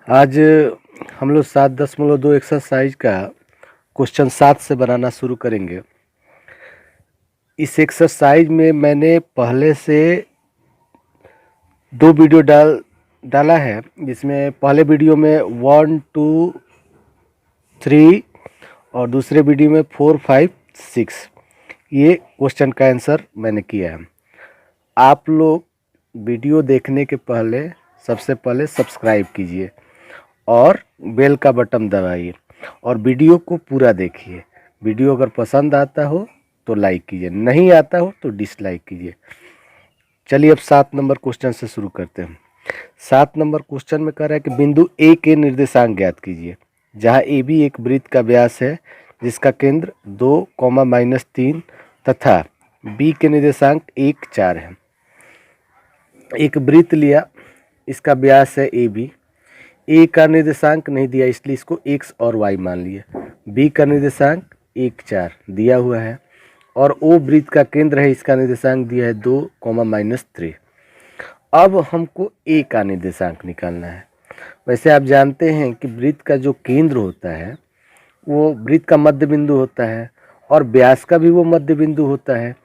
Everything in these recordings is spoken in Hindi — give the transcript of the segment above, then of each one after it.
आज हम लोग 7.2 एक्सरसाइज का क्वेश्चन 7 से बनाना शुरू करेंगे। इस एक्सरसाइज में मैंने पहले से 2 वीडियो डाला है, जिसमें पहले वीडियो में 1, 2, 3 और दूसरे वीडियो में 4, 5, 6 ये क्वेश्चन का आंसर मैंने किया है। आप लोग वीडियो देखने के पहले सबसे पहले सब्सक्राइब कीजिए और बेल का बटन दबाइए और वीडियो को पूरा देखिए। वीडियो अगर पसंद आता हो तो लाइक कीजिए, नहीं आता हो तो डिसलाइक कीजिए। चलिए अब 7 नंबर क्वेश्चन से शुरू करते हैं। 7 नंबर क्वेश्चन में कह रहा है कि बिंदु ए के निर्देशांक ज्ञात कीजिए, जहां ए बी एक वृत्त का व्यास है जिसका केंद्र 2, -3 तथा बी के निर्देशांक 1, 4 है। एक वृत्त लिया, इसका व्यास है ए बी। ए का निर्देशांक नहीं दिया इसलिए इसको एक्स और वाई मान लिए। बी का निर्देशांक 1, 4 दिया हुआ है और ओ वृत्त का केंद्र है, इसका निर्देशांक दिया है 2, -3। अब हमको ए का निर्देशांक निकालना है। वैसे आप जानते हैं कि वृत्त का जो केंद्र होता है वो वृत्त का मध्य बिंदु होता है और व्यास का भी वो मध्य बिंदु होता है।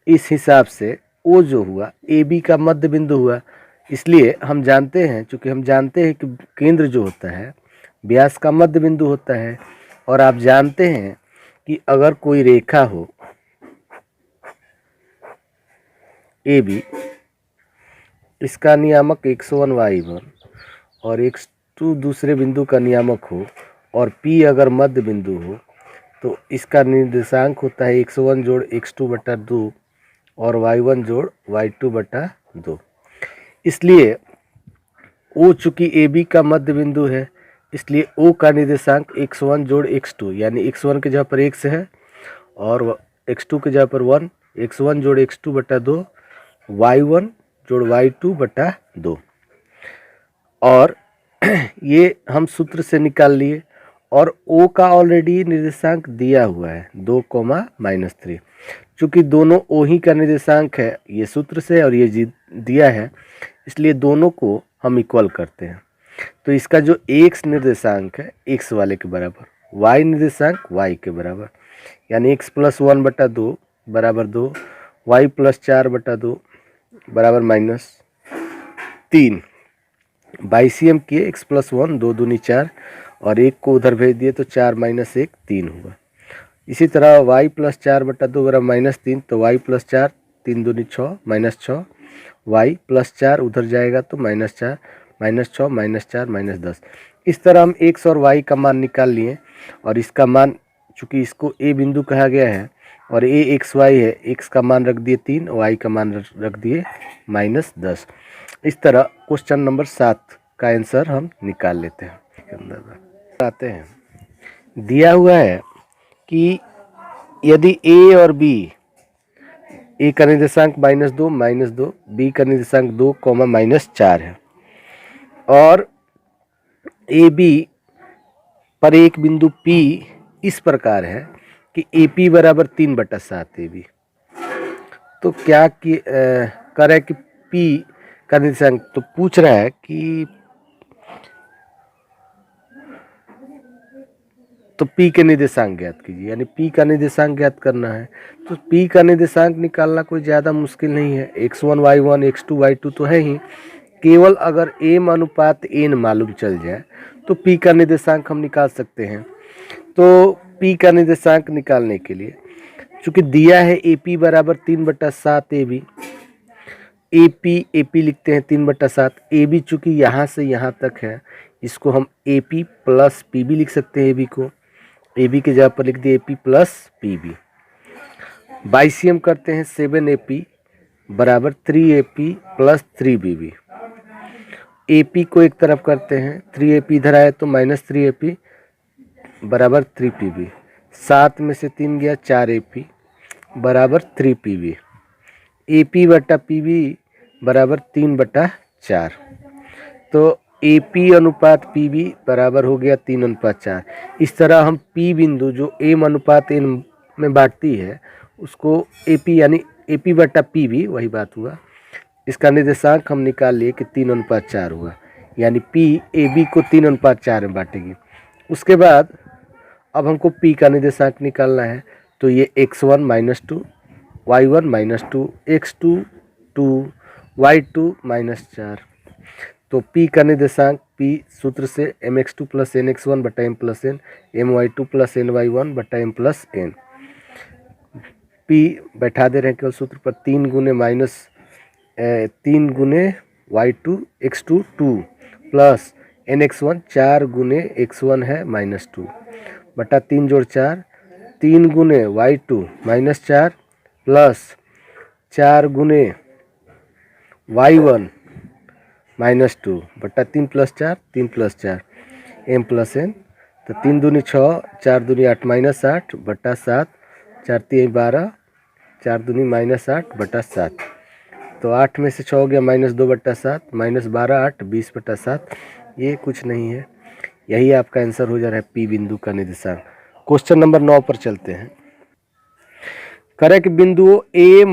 इस हिसाब से ओ जो हुआ ए बी का मध्य बिंदु हुआ, इसलिए हम जानते हैं, चूँकि हम जानते हैं कि केंद्र जो होता है व्यास का मध्य बिंदु होता है। और आप जानते हैं कि अगर कोई रेखा हो ए बी, इसका नियामक x1 y1 और x2 दूसरे बिंदु का नियामक हो और p अगर मध्य बिंदु हो तो इसका निर्देशांक होता है x1 जोड़ x2 बटा 2 और y1 जोड़ y2 बटा 2। इसलिए O चूँकि ए बी का मध्य बिंदु है, इसलिए O का निर्देशांक x1 जोड़ x2, यानी x1 के जगह पर x है और x2 के जगह पर 1, x1 जोड़ x2 बटा 2, y1 जोड़ y2 बटा 2। और ये हम सूत्र से निकाल लिए और O का ऑलरेडी निर्देशांक दिया हुआ है 2, -3। चूँकि दोनों O ही का निर्देशांक है, ये सूत्र से और ये दिया है, इसलिए दोनों को हम इक्वल करते हैं। तो इसका जो x निर्देशांक है x वाले के बराबर, y निर्देशांक y के बराबर, यानी x + 1 बटा 2 बराबर 2, y + 4 बटा 2 बराबर -3। बाईसीएम किए, x + 1 2 दूनी 4 और 1 को उधर भेज दिए तो 4 - 1 3 हुआ। इसी तरह y + 4 बटा 2 बराबर -3, तो y + 4 3 दूनी 6 -6, y + 4 उधर जाएगा तो -4 -6 -4 -10। इस तरह हम x और y का मान निकाल लिए और इसका मान, चूँकि इसको a बिंदु कहा गया है और a x y है, x का मान रख दिए 3 और y का मान रख दिए -10। इस तरह क्वेश्चन नंबर 7 का आंसर हम निकाल लेते हैं। आते हैं, दिया हुआ है कि यदि a और b, a का निर्देशांक -2, b का निर्देशांक 2, -4 है और ए बी पर एक बिंदु P इस प्रकार है कि AP बराबर 3/7 AB। तो क्या कह रहा है कि P का निर्देशांक, तो पूछ रहा है कि तो P के निर्देशांक ज्ञात कीजिए, यानी P का निर्देशांक ज्ञात करना है। तो P का निर्देशांक निकालना कोई ज़्यादा मुश्किल नहीं है, x1 y1 x2 y2 तो है ही। केवल अगर m अनुपात n मालूम चल जाए तो P का निर्देशांक हम निकाल सकते हैं। तो P का निर्देशांक निकालने के लिए, चूँकि दिया है AP बराबर 3/7 AB, AP लिखते हैं 3/7। AB चूँकि यहाँ से यहाँ तक है, इसको हम AP + PB लिख सकते हैं। AB को AB की जगह पर लिख दिए AP + PB। बाईसीएम करते हैं, 7AP बराबर 3AP + 3BB। AP को एक तरफ करते हैं, 3AP इधर आए तो -3AP बराबर 3PB। 7 में से 3 गया, 4AP बराबर 3PB। AP बटा PB बराबर 3/4। तो AP अनुपात PB बराबर हो गया 3:4। इस तरह हम P बिंदु जो m अनुपात n में बांटती है उसको AP, यानी AP बटा PB, वही बात हुआ। इसका निर्देशांक हम निकाल लिए कि 3:4 हुआ। यानी P AB को 3:4 में बांटेगी। उसके बाद अब हमको P का निर्देशांक निकालना है, तो ये x1 - 2, y1 - 2, x2 2, y2 -4। तो P का निर्देशांक P सूत्र से mx2 + nx1 / m + n, my2 + ny1 / m + n। P बैठा दे रहे हैं केवल सूत्र पर, 3 गुने y2 x2 2 प्लस nx1 4 गुने x1 है -2 बटा 3 जोड़ 4, 3 गुने y2 -4 प्लस 4 गुने y1 -2 बटा 3 + 4 3 + 4 m + n। तो 3 दूनी 6, 4 दूनी 8 -8 बटा 7, 4 3 12, 4 दूनी -8 बटा 7। तो 8 में से 6 हो गया -2 बटा 7, -12 8 20 बटा 7। ये कुछ नहीं है, यही आपका आंसर हो जा रहा है P बिंदु का निर्देशांक। क्वेश्चन नंबर 9 पर चलते हैं। करें कि बिंदुओं A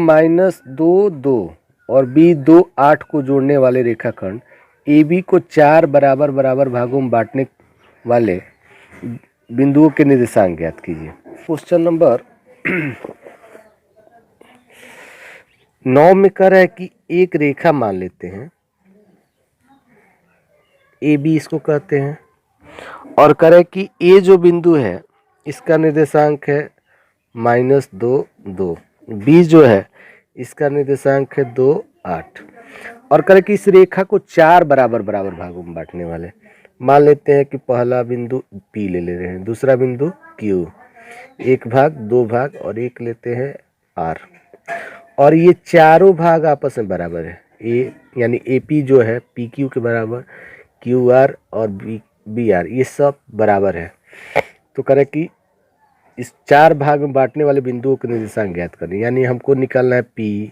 - 2 2 और B 2 8 को जोड़ने वाले रेखाखंड AB को 4 बराबर बराबर भागों में बांटने वाले बिंदुओं के निर्देशांक ज्ञात कीजिए। क्वेश्चन नंबर 9 में कह रहा है कि एक रेखा मान लेते हैं, AB इसको कहते हैं, और कह रहा है कि A जो बिंदु है इसका निर्देशांक है -2 2, B जो है इसका निर्देशांक है 2 8, और कह रहा है कि इस रेखा को 4 बराबर बराबर भागों में बांटने वाले। मान लेते हैं कि पहला बिंदु P ले रहे हैं, दूसरा बिंदु Q, 1 भाग 2 भाग और 1 लेते हैं R, और ये चारों भाग आपस में बराबर है। ए यानी AP जो है PQ के बराबर, QR और BR ये सब बराबर है। तो करें कि इस 4 भाग में बांटने वाले बिंदुओं के निर्देशांक ज्ञात करें, यानी हमको निकालना है P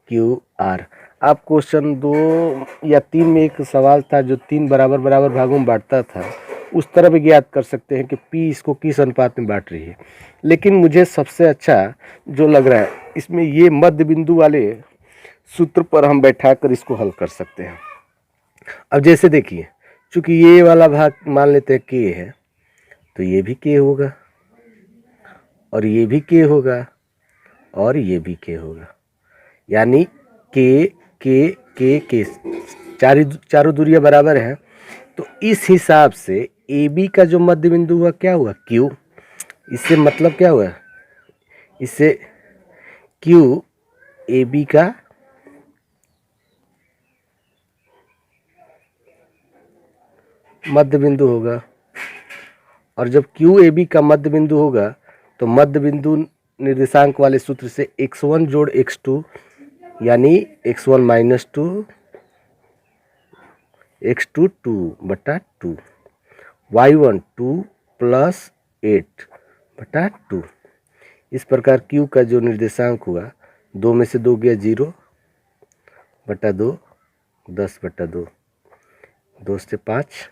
Q R। आप क्वेश्चन 2 या 3 में एक सवाल था जो 3 बराबर बराबर भागों में बांटता था, उस तरह भी ज्ञात कर सकते हैं कि P इसको किस अनुपात में बांट रही है। लेकिन मुझे सबसे अच्छा जो लग रहा है इसमें ये मध्य बिंदु वाले सूत्र पर हम बैठाकर इसको हल कर सकते हैं। अब जैसे देखिए, चूंकि ये वाला भाग मान लेते हैं K है, तो ये भी K होगा, और ये भी K होगा, और ये भी K होगा, यानी K K K K चारों दूरियां बराबर हैं। तो इस हिसाब से AB का जो मध्य बिंदु हुआ क्या हुआ Q। इससे मतलब क्या हुआ, इससे Q AB का मध्य बिंदु होगा, और जब Q AB का मध्य बिंदु होगा तो मध्य बिंदु निर्देशांक वाले सूत्र से x1 जोड़ x2 यानी x1 - 2 x2 2 बटा 2, y1 2 प्लस 8 बटा 2। इस प्रकार Q का जो निर्देशांक हुआ, 2 में से 2 गया 0 बटा 2, 10 बटा 2, 2 से 5,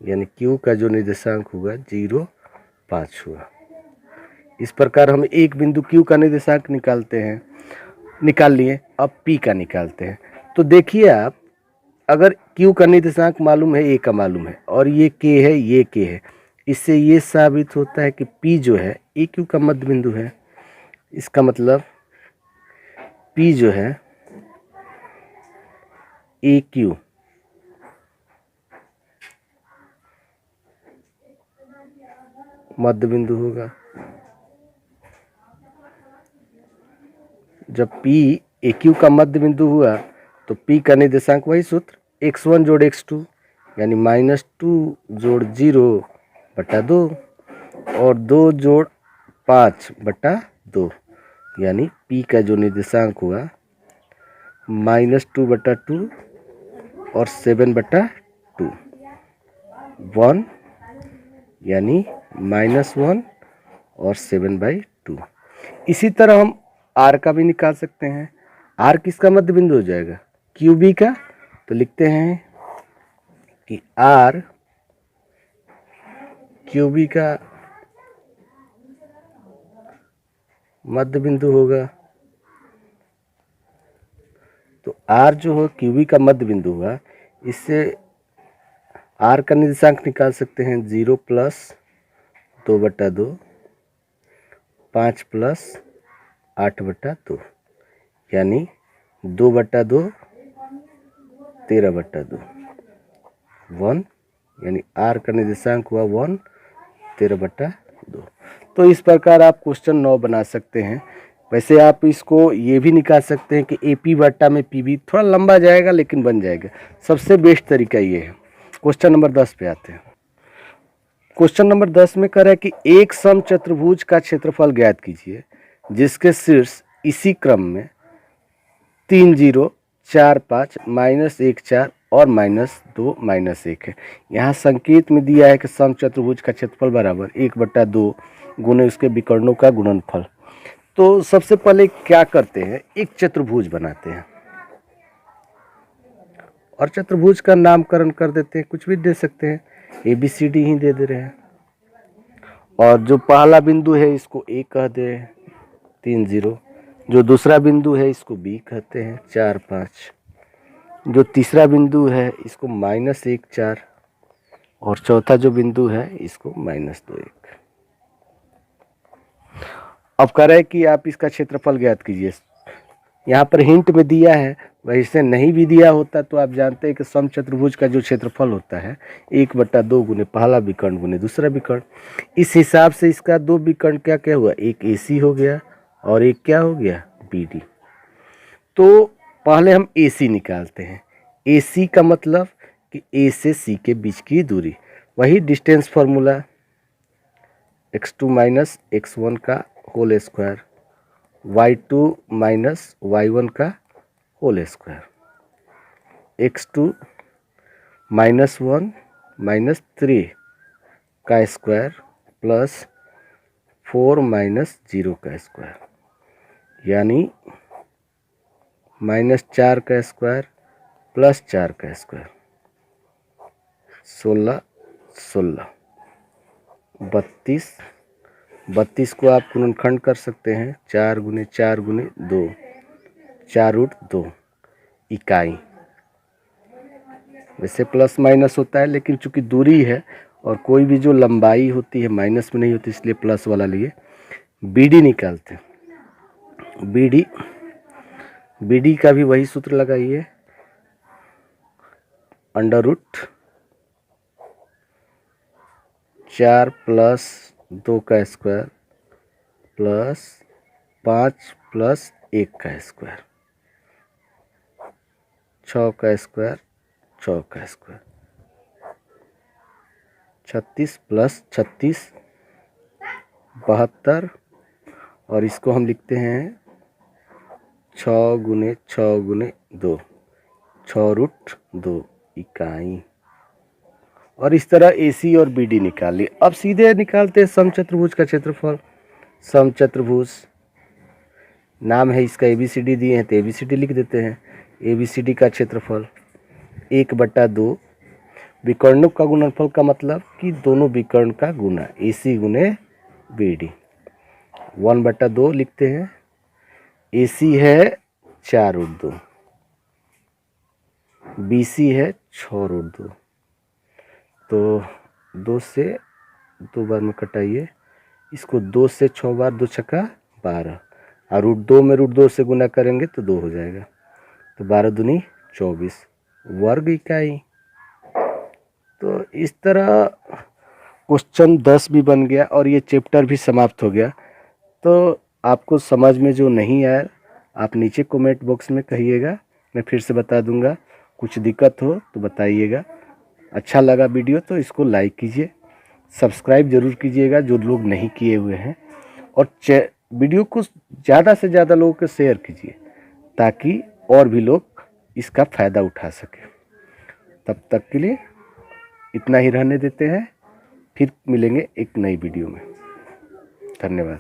यानी Q का जो निर्देशांक हुआ 0 5 हुआ। इस प्रकार हम एक बिंदु Q का निर्देशांक निकाल लिए। अब P का निकालते हैं। तो देखिए आप, अगर Q का निर्देशांक मालूम है, A का मालूम है, और ये K है, ये K है, इससे ये साबित होता है कि P जो है AQ का मध्य बिंदु है। इसका मतलब P जो है AQ मध्य बिंदु होगा। जब P AQ का मध्य बिंदु हुआ तो P का निर्देशांक वही सूत्र x1 जोड़ x2 यानी -2 जोड़ 0 बटा 2 और 2 जोड़ 5 बटा 2, यानी P का जो निर्देशांक हुआ -2 बटा 2 और 7 बटा 2, 1 यानी -1 और 7/2। इसी तरह हम R का भी निकाल सकते हैं। R किसका मध्य बिंदु हो जाएगा, QB का। तो लिखते हैं कि R QB का मध्य बिंदु होगा। तो R जो हो QB का मध्य बिंदु हुआ, इससे आर का निर्देशांक निकाल सकते हैं 0 प्लस 2/2, 5 प्लस 8/2, यानी 2/2 13/2, 1, यानी आर का निर्देशांक हुआ 1 13/2। तो इस प्रकार आप क्वेश्चन 9 बना सकते हैं। वैसे आप इसको ये भी निकाल सकते हैं कि AP बटा में PB, थोड़ा लंबा जाएगा लेकिन बन जाएगा। सबसे बेस्ट तरीका ये है। क्वेश्चन नंबर 10 पे आते हैं। क्वेश्चन नंबर 10 में कह रहा है कि एक समचतुर्भुज का क्षेत्रफल ज्ञात कीजिए जिसके शीर्ष इसी क्रम में 3 0 4 5 -1 4 और -2 -1 है। यहाँ संकेत में दिया है कि समचतुर्भुज का क्षेत्रफल बराबर 1/2 गुने उसके विकर्णों का गुणनफल। तो सबसे पहले क्या करते हैं, एक चतुर्भुज बनाते हैं और चतुर्भुज का नामकरण कर देते हैं, कुछ भी दे सकते हैं, ABCD ही दे रहे हैं। और जो पहला बिंदु है इसको A कह दे 3 0, जो दूसरा बिंदु है इसको B कहते हैं 4 5, जो तीसरा बिंदु है इसको -1 4, और चौथा जो बिंदु है इसको -2 1। अब कह रहे हैं कि आप इसका क्षेत्रफल ज्ञात कीजिए। यहाँ पर हिंट में दिया है, वैसे नहीं भी दिया होता तो आप जानते हैं कि समचतुर्भुज का जो क्षेत्रफल होता है 1/2 गुने पहला विकर्ण गुने दूसरा विकर्ण। इस हिसाब से इसका दो विकर्ण क्या क्या हुआ, एक AC हो गया और एक क्या हो गया, BD। तो पहले हम AC निकालते हैं। AC का मतलब कि A से C के बीच की दूरी, वही distance formula x2 minus x1 का whole square, y2 minus y1 का होल स्क्वायर, x2 -1 -3 का स्क्वायर प्लस 4 -0 का स्क्वायर, यानी -4 का स्क्वायर प्लस 4 का स्क्वायर, 16 16 32। 32 को आप गुणनखंड कर सकते हैं, 4 गुने 4 गुने 2, 4√2 इकाई। वैसे प्लस माइनस होता है लेकिन चूंकि दूरी है और कोई भी जो लंबाई होती है माइनस में नहीं होती, इसलिए प्लस वाला लिए। BD निकालते हैं। BD का भी वही सूत्र लगाइए, √4 प्लस 2 का स्क्वायर प्लस 5 प्लस 1 का स्क्वायर, 6 का स्क्वायर 6 का स्क्वायर, 36 प्लस 36 72, और इसको हम लिखते हैं 6 गुने 6 गुने 2, 6√2 इकाई। और इस तरह AC और BD निकाल लिए। अब सीधे निकालते हैं समचतुर्भुज का क्षेत्रफल। समचतुर्भुज नाम है इसका, ABCD दिए हैं तो ABCD लिख देते हैं। ABCD का क्षेत्रफल 1/2 विकर्णों का गुणनफल का मतलब कि दोनों विकर्ण का गुना, AC गुने BD, 1/2 लिखते हैं। AC है 4√2, BC है 6√2, तो 2 से 2 बार में कटाइए, इसको 2 से 6 बार, 2 छक्का 12, और √2 में √2 से गुना करेंगे तो 2 हो जाएगा, तो 12 दूनी 24 वर्ग इकाई। तो इस तरह क्वेश्चन 10 भी बन गया और ये चैप्टर भी समाप्त हो गया। तो आपको समझ में जो नहीं आया आप नीचे कमेंट बॉक्स में कहिएगा, मैं फिर से बता दूंगा। कुछ दिक्कत हो तो बताइएगा। अच्छा लगा वीडियो तो इसको लाइक कीजिए, सब्सक्राइब ज़रूर कीजिएगा जो लोग नहीं किए हुए हैं, और वीडियो को ज़्यादा से ज़्यादा लोगों को शेयर कीजिए ताकि और भी लोग इसका फ़ायदा उठा सकें। तब तक के लिए इतना ही रहने देते हैं, फिर मिलेंगे एक नई वीडियो में। धन्यवाद।